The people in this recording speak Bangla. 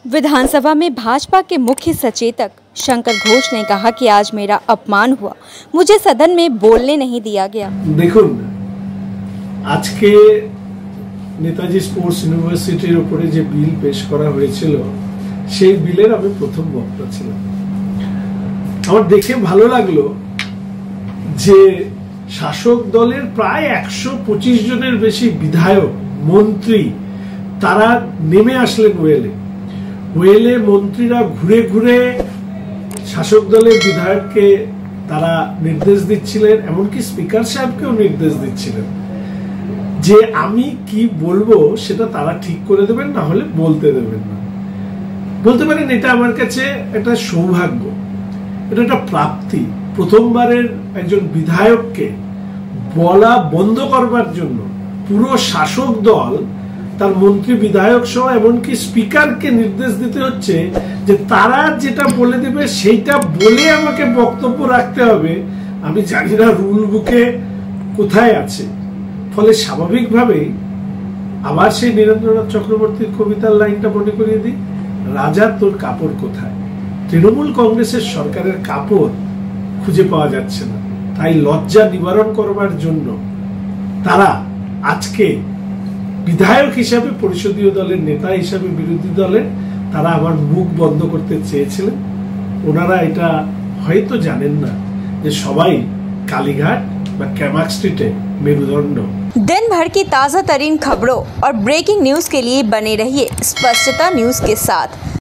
विधानसभा में भाजपा के मुख्य सचेतक शंकर घोष ने कहा कि आज मेरा अपमान हुआ, मुझे सदन में बोलने नहीं दिया गया। देखुन, आज के नेताजी स्पोर्ट्स यूनिवर्सिटीर उपरे जे बिल पेश करा হয়েছিল সেই বিলের আমি প্রথম বক্তা ছিলাম। আমার দেখে ভালো লাগলো যে শাসক দলের প্রায় 125 জনের বেশি বিধায়ক মন্ত্রী তারা নেমে আসলেন ওয়েলে মন্ত্রীরা ঘুরে ঘুরে শাসক দলের বিধায়ককে তারা নির্দেশ দিচ্ছিলেন, এমনকি স্পিকার সাহেবকেও নির্দেশ দিচ্ছিলেন যে আমি কি বলবো সেটা তারা ঠিক করে দেবেন, না হলে বলতে দেবেন না। বলতে পারেন এটা আমার কাছে একটা সৌভাগ্য, এটা একটা প্রাপ্তি। প্রথমবারের একজন বিধায়ককে বলা বন্ধ করবার জন্য পুরো শাসক দল তার মন্ত্রী বিধায়ক সহ এমনকি স্পিকারকে নির্দেশ দিতে হচ্ছে যে তারা যেটা বলে দেবে সেইটা বলে আমাকে বক্তব্য রাখতে হবে। আমি জানি না রুল বুকে কোথায় আছে। ফলে স্বাভাবিকভাবেই আবার সেই নীরেন্দ্রনাথ চক্রবর্তীর কবিতার লাইনটা মনে করিয়ে দিই, রাজা তোর কাপড় কোথায়। তৃণমূল কংগ্রেসের সরকারের কাপড় খুঁজে পাওয়া যাচ্ছে না, তাই লজ্জা নিবারণ করবার জন্য তারা আজকে বিধায়ক হিসাবে, পরিষদীয় দলের নেতা হিসাবে বিরোধী দলের তারা আমার মুখ বন্ধ করতে চেয়েছিলেন। ওনারা এটা হয়তো জানেন না যে সবাই কালীঘাট বা कैमाक स्ट्रीटे मेरुदंड। दिन भर की ताज़ा तरीन खबरों और ब्रेकिंग न्यूज़ के लिए बने रहिए स्पष्टता न्यूज़ के साथ।